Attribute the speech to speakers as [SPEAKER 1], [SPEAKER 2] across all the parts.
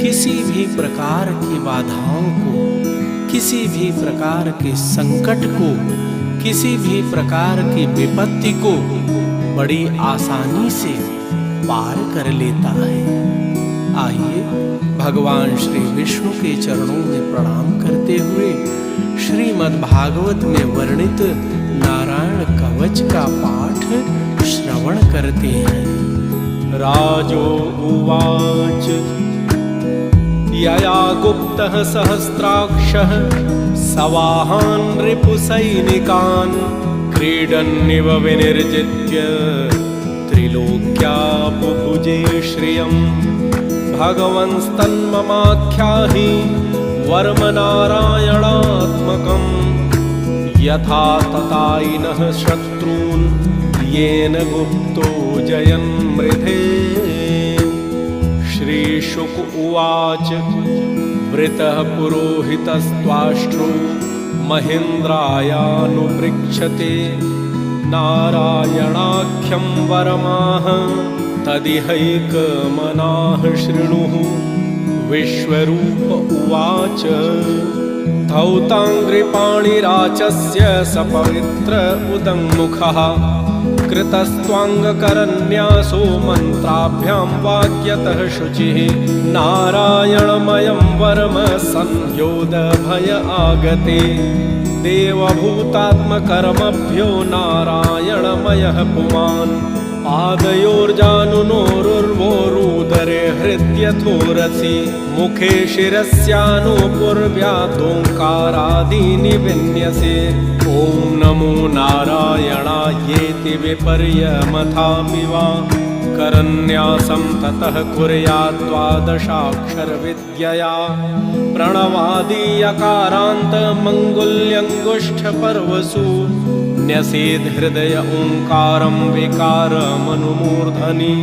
[SPEAKER 1] किसी भी प्रकार की बाधाओं को, किसी भी प्रकार के संकट को, किसी भी प्रकार की विपत्ति को बड़ी आसानी से पार कर लेता है। आइए भगवान श्री विष्णु के चरणों में प्रणाम करते हुए श्रीमद् भागवत में वर्णित नारायण कवच का पाठ श्रवण करते हैं। राजो उवाच यया गुप्तः सहस्राक्षः सवाहान् रिपुसैनिकान् क्रीडन्निव विनिर्जित्य त्रिलोक्यापुभुजे श्रियम् भगवंस्तन्ममाख्याहि वर्मनारायणात्मकम् यथा ततायिनः शत्रून् येन गुप्तो जयन्मृधे। श्रीशुक उवाच वृतः पुरोहितस्त्वाष्ट्रो महेन्द्रायानुपृच्छते नारायणाख्यं वरमाह तदिहैकमनाः शृणुः। विश्वरूप उवाच धौताङ्घ्रिपाणिराचस्य सपवित्र उदङ्मुखः कृतस्त्वाङ्गकरन्यासो मन्त्राभ्यां वाक्यतः शुचिः नारायणमयं वर्म संयोदभय आगते देवभूतात्मकर्मभ्यो नारायणमयः पुमान् पादयोर्जानुनोरुर्वोरुदरे हृद्यथोरसि मुखे शिरस्यानुपूर्व्यादोङ्कारादीनि विन्यसे। ॐ नमो नारायणायेति विपर्यमथापि वा करन्यासं ततः कुर्यात् द्वादशाक्षरविद्यया प्रणवादियकारान्तमङ्गुल्यङ्गुष्ठपर्वसु न्यसेद् हृदय ओङ्कारं विकारमनुमूर्धनि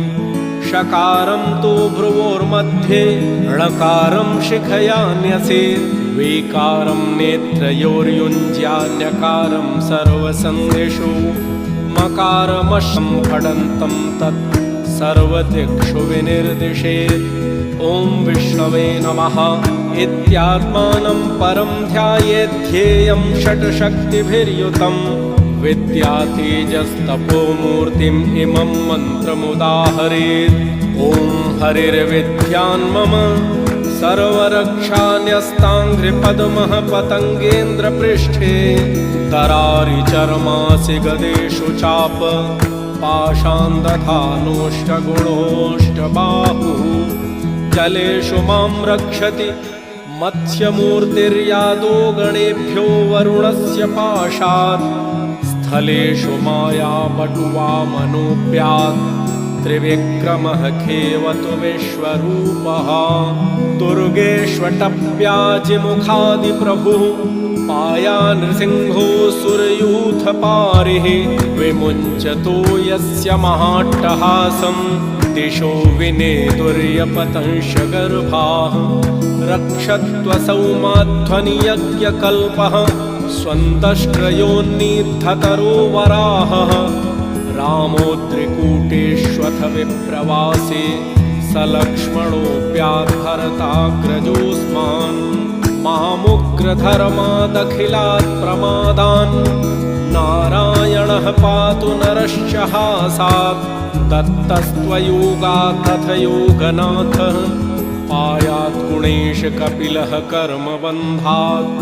[SPEAKER 1] षकारं तु भ्रुवोर्मध्ये णकारं शिखया न्यसेत् विकारं नेत्रयोर्युञ्ज्यान्यकारं सर्वसन्धिषु मकारमशं फडन्तं तत् सर्वदिक्षु विनिर्दिशेत्। ॐ विष्णवे नमः इत्यात्मानं परं ध्यायेध्येयं षट्शक्तिभिर्युतम् विद्यातेजस्तपोमूर्तिम् इमं मन्त्रमुदाहरेत्। ॐ हरिर्विद्यान्मम सर्वरक्षान्यस्ताङ्घ्रिपद्मः पतङ्गेन्द्रपृष्ठे दरारिचर्मासि गदेषु चाप पाषान्दधानोष्टगुणोष्टबाहुः जलेषु मां रक्षति मत्स्यमूर्तिर्यादो गणेभ्यो वरुणस्य पाशात् स्थलेषु मायापटुवामनोऽप्यात् त्रिविक्रमः खेवतु विश्वरूपः दुर्गेष्वटव्याजिमुखादिप्रभुः पायानृसिंहो सुरयूथपारिः विमुञ्चतो यस्य महाट्टहासं दिशो विनेदुर्यपतंशगर्भाः रक्षत्वसौ माध्वनियज्ञकल्पः स्वन्तष्ट्रयोन्नीद्धतरो वराहः रामोऽत्रिकूटेष्वथ विप्रवासे सलक्ष्मणोऽप्याद्भरताग्रजोऽस्मान् मामुग्रधर्मादखिलात् प्रमादान् नारायणः पातु नरश्च हासात् दत्तस्त्वयोगात् तथ योगनाथः पायात् गुणेश कपिलः कर्मबन्धात्